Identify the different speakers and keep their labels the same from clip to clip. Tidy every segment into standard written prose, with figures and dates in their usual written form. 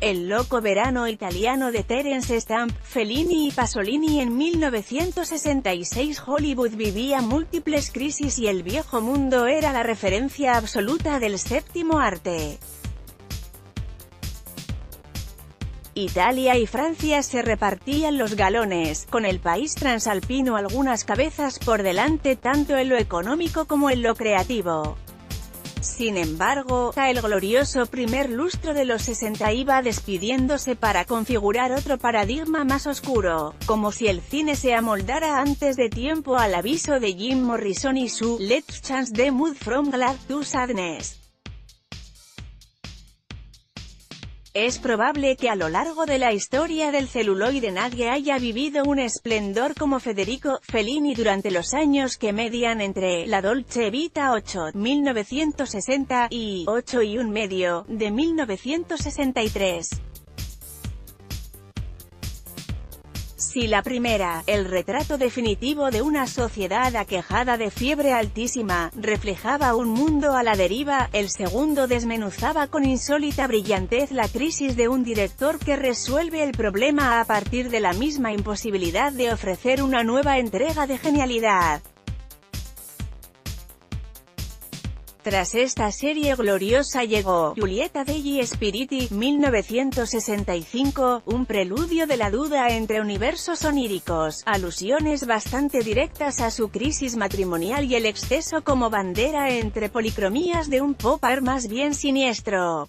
Speaker 1: El loco verano italiano de Terence Stamp, Fellini y Pasolini. En 1966 Hollywood vivía múltiples crisis y el viejo mundo era la referencia absoluta del séptimo arte. Italia y Francia se repartían los galones, con el país transalpino algunas cabezas por delante tanto en lo económico como en lo creativo. Sin embargo, el glorioso primer lustro de los 60 iba despidiéndose para configurar otro paradigma más oscuro, como si el cine se amoldara antes de tiempo al aviso de Jim Morrison y su "Let's change the mood from glad to sadness". Es probable que a lo largo de la historia del celuloide nadie haya vivido un esplendor como Federico Fellini durante los años que median entre La Dolce Vita 8, 1960, y 8 y un medio, de 1963. Si la primera, el retrato definitivo de una sociedad aquejada de fiebre altísima, reflejaba un mundo a la deriva, el segundo desmenuzaba con insólita brillantez la crisis de un director que resuelve el problema a partir de la misma imposibilidad de ofrecer una nueva entrega de genialidad. Tras esta serie gloriosa llegó Giulietta degli Spiriti, 1965, un preludio de la duda entre universos oníricos, alusiones bastante directas a su crisis matrimonial y el exceso como bandera entre policromías de un pop art más bien siniestro.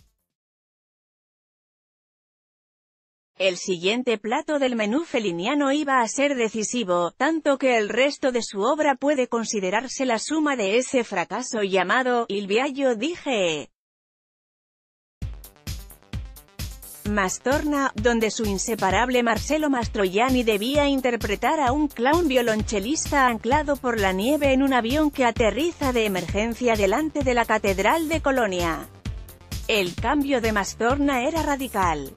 Speaker 1: El siguiente plato del menú feliniano iba a ser decisivo, tanto que el resto de su obra puede considerarse la suma de ese fracaso llamado Il viaggio di G. Mastorna, donde su inseparable Marcello Mastroianni debía interpretar a un clown violonchelista anclado por la nieve en un avión que aterriza de emergencia delante de la Catedral de Colonia. El cambio de Mastorna era radical.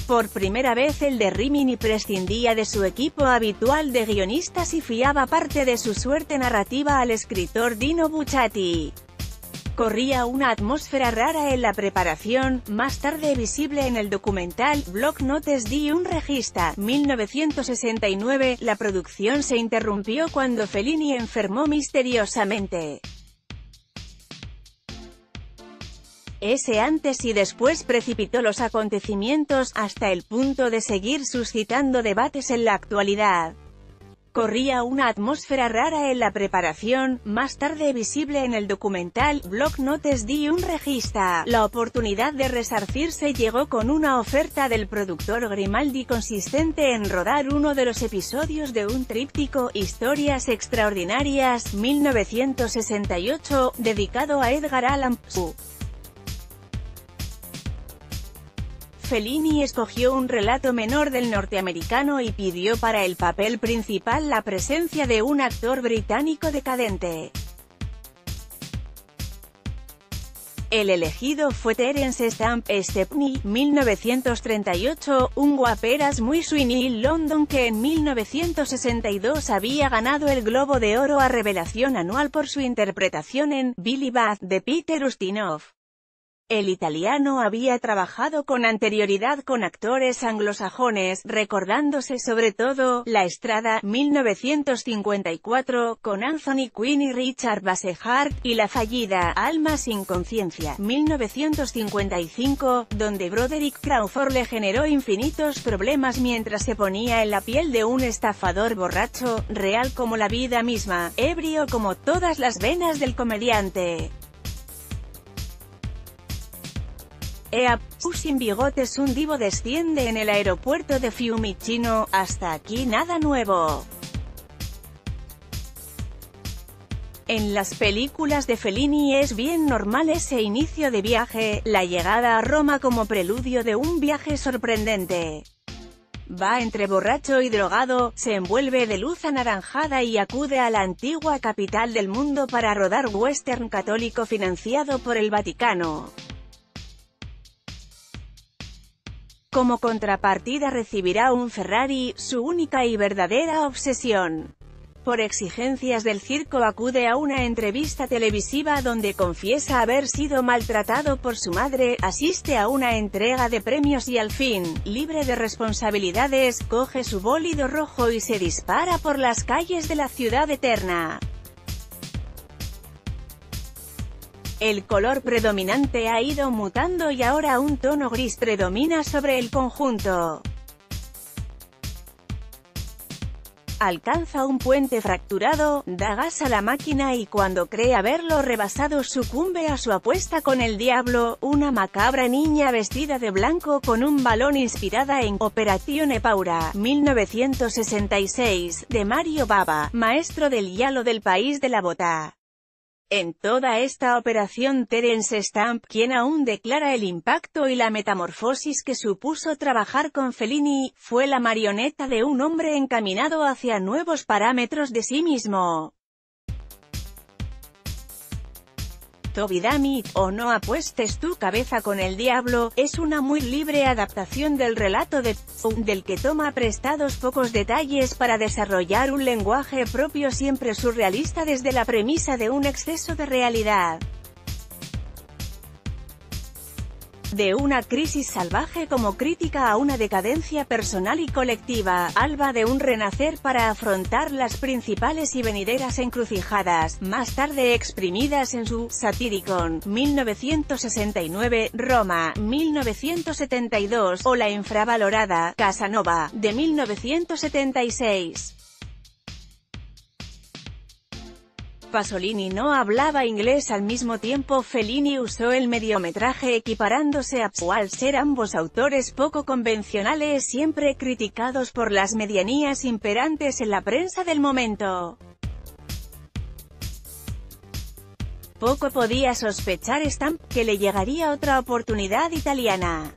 Speaker 1: Por primera vez el de Rimini prescindía de su equipo habitual de guionistas y fiaba parte de su suerte narrativa al escritor Dino Bucciati. Corría una atmósfera rara en la preparación, más tarde visible en el documental Block Notes di un regista, 1969. La producción se interrumpió cuando Fellini enfermó misteriosamente. Ese antes y después precipitó los acontecimientos, hasta el punto de seguir suscitando debates en la actualidad. Corría una atmósfera rara en la preparación, más tarde visible en el documental Block Notes di un regista. La oportunidad de resarcirse llegó con una oferta del productor Grimaldi consistente en rodar uno de los episodios de un tríptico, Historias Extraordinarias, 1968, dedicado a Edgar Allan Poe. Fellini escogió un relato menor del norteamericano y pidió para el papel principal la presencia de un actor británico decadente. El elegido fue Terence Stamp, Stepney, 1938, un guaperas muy swing London que en 1962 había ganado el Globo de Oro a revelación anual por su interpretación en Billy Bat, de Peter Ustinov. El italiano había trabajado con anterioridad con actores anglosajones, recordándose sobre todo La Estrada, 1954, con Anthony Quinn y Richard Basehart, y La Fallida, Alma sin conciencia, 1955, donde Broderick Crawford le generó infinitos problemas mientras se ponía en la piel de un estafador borracho, real como la vida misma, ebrio como todas las venas del comediante. Poe sin bigotes. Un divo desciende en el aeropuerto de Fiumicino. Hasta aquí nada nuevo. En las películas de Fellini es bien normal ese inicio de viaje, la llegada a Roma como preludio de un viaje sorprendente. Va entre borracho y drogado, se envuelve de luz anaranjada y acude a la antigua capital del mundo para rodar western católico financiado por el Vaticano. Como contrapartida recibirá un Ferrari, su única y verdadera obsesión. por exigencias del circo acude a una entrevista televisiva donde confiesa haber sido maltratado por su madre, asiste a una entrega de premios y al fin, libre de responsabilidades, coge su bólido rojo y se dispara por las calles de la ciudad eterna. El color predominante ha ido mutando y ahora un tono gris predomina sobre el conjunto. Alcanza un puente fracturado, da gas a la máquina y cuando cree haberlo rebasado sucumbe a su apuesta con el diablo, una macabra niña vestida de blanco con un balón inspirada en Operazione Paura, 1966, de Mario Bava, maestro del giallo del país de la bota. En toda esta operación Terence Stamp, quien aún declara el impacto y la metamorfosis que supuso trabajar con Fellini, fue la marioneta de un hombre encaminado hacia nuevos parámetros de sí mismo. Toby Dammi, o No apuestes tu cabeza con el diablo, es una muy libre adaptación del relato de Poe, del que toma prestados pocos detalles para desarrollar un lenguaje propio siempre surrealista desde la premisa de un exceso de realidad. De una crisis salvaje como crítica a una decadencia personal y colectiva, alba de un renacer para afrontar las principales y venideras encrucijadas, más tarde exprimidas en su Satyricon, 1969, Roma, 1972, o la infravalorada Casanova, de 1976. Pasolini no hablaba inglés al mismo tiempo. Fellini usó el mediometraje equiparándose a Poe al ser ambos autores poco convencionales siempre criticados por las medianías imperantes en la prensa del momento. Poco podía sospechar Stamp que le llegaría otra oportunidad italiana.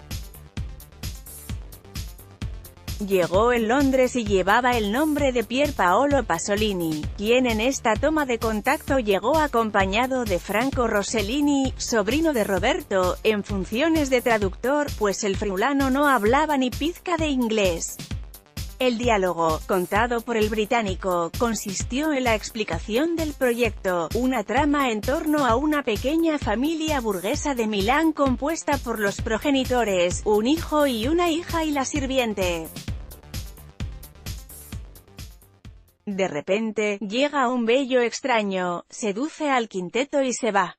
Speaker 1: Llegó en Londres y llevaba el nombre de Pier Paolo Pasolini, quien en esta toma de contacto llegó acompañado de Franco Rossellini, sobrino de Roberto, en funciones de traductor, pues el friulano no hablaba ni pizca de inglés. El diálogo, contado por el británico, consistió en la explicación del proyecto, una trama en torno a una pequeña familia burguesa de Milán compuesta por los progenitores, un hijo y una hija y la sirviente. De repente, llega un bello extraño, seduce al quinteto y se va.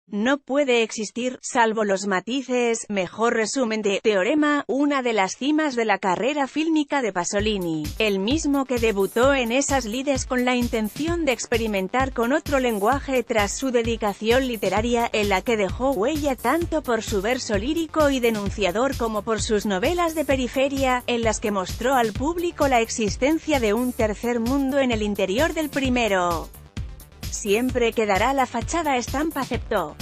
Speaker 1: No puede existir, salvo los matices, mejor resumen de Teorema, una de las cimas de la carrera fílmica de Pasolini, el mismo que debutó en esas lides con la intención de experimentar con otro lenguaje tras su dedicación literaria, en la que dejó huella tanto por su verso lírico y denunciador como por sus novelas de periferia, en las que mostró al público la existencia de un tercer mundo en el interior del primero. Siempre quedará la fachada. Stamp aceptó.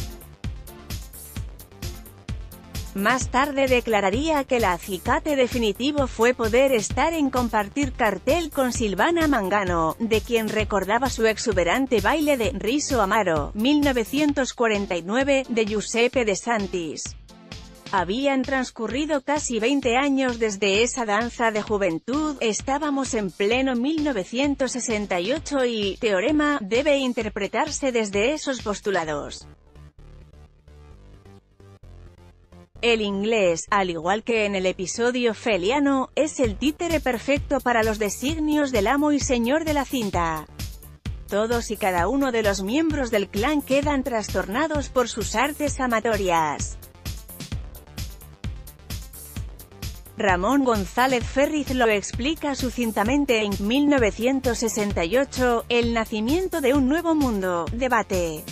Speaker 1: Más tarde declararía que el acicate definitivo fue poder estar en compartir cartel con Silvana Mangano, de quien recordaba su exuberante baile de Riso Amaro, 1949, de Giuseppe De Santis. Habían transcurrido casi 20 años desde esa danza de juventud, estábamos en pleno 1968 y Teorema debe interpretarse desde esos postulados. El inglés, al igual que en el episodio feliano, es el títere perfecto para los designios del amo y señor de la cinta. Todos y cada uno de los miembros del clan quedan trastornados por sus artes amatorias. Ramón González Ferriz lo explica sucintamente en 1968, El nacimiento de un nuevo mundo, debate.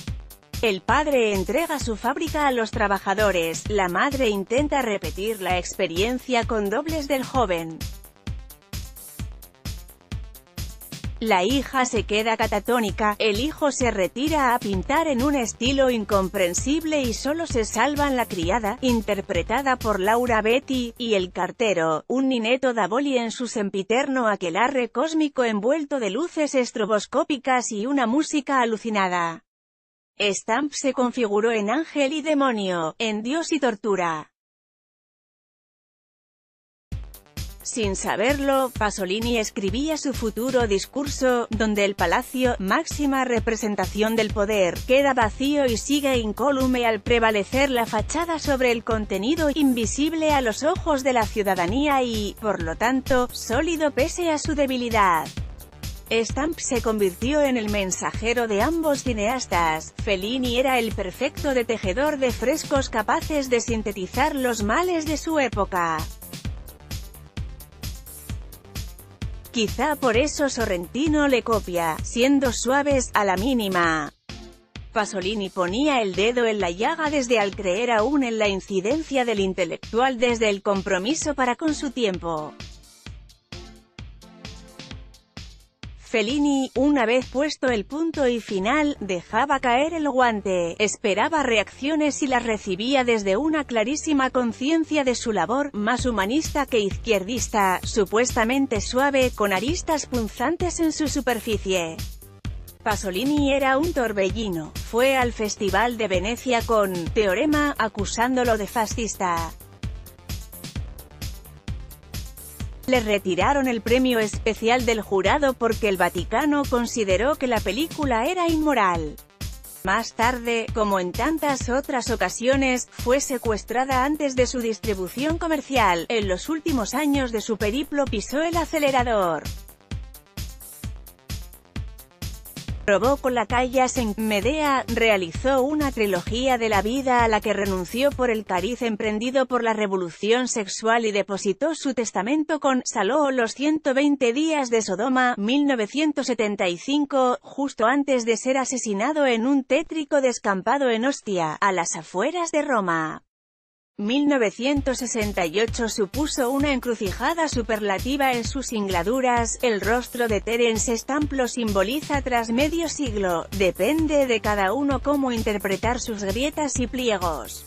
Speaker 1: El padre entrega su fábrica a los trabajadores, la madre intenta repetir la experiencia con dobles del joven. La hija se queda catatónica, el hijo se retira a pintar en un estilo incomprensible y solo se salvan la criada, interpretada por Laura Betti, y el cartero, un nineto Davoli en su sempiterno aquelarre cósmico envuelto de luces estroboscópicas y una música alucinada. Stamp se configuró en ángel y demonio, en Dios y tortura. Sin saberlo, Pasolini escribía su futuro discurso, donde el palacio, máxima representación del poder, queda vacío y sigue incólume al prevalecer la fachada sobre el contenido, invisible a los ojos de la ciudadanía y, por lo tanto, sólido pese a su debilidad. Stamp se convirtió en el mensajero de ambos cineastas. Fellini era el perfecto tejedor de frescos capaces de sintetizar los males de su época. Quizá por eso Sorrentino le copia, siendo suaves, a la mínima. Pasolini ponía el dedo en la llaga desde al creer aún en la incidencia del intelectual desde el compromiso para con su tiempo. Fellini, una vez puesto el punto y final, dejaba caer el guante, esperaba reacciones y las recibía desde una clarísima conciencia de su labor, más humanista que izquierdista, supuestamente suave, con aristas punzantes en su superficie. Pasolini era un torbellino, fue al Festival de Venecia con Teorema, acusándolo de fascista. Le retiraron el premio especial del jurado porque el Vaticano consideró que la película era inmoral. Más tarde, como en tantas otras ocasiones, fue secuestrada antes de su distribución comercial. En los últimos años de su periplo pisó el acelerador. Probó con la Callas en Medea, realizó una trilogía de la vida a la que renunció por el cariz emprendido por la revolución sexual y depositó su testamento con Saló los 120 días de Sodoma, 1975, justo antes de ser asesinado en un tétrico descampado en Ostia, a las afueras de Roma. 1968 supuso una encrucijada superlativa en sus singladuras. El rostro de Terence Stamp lo simboliza tras medio siglo, depende de cada uno cómo interpretar sus grietas y pliegos.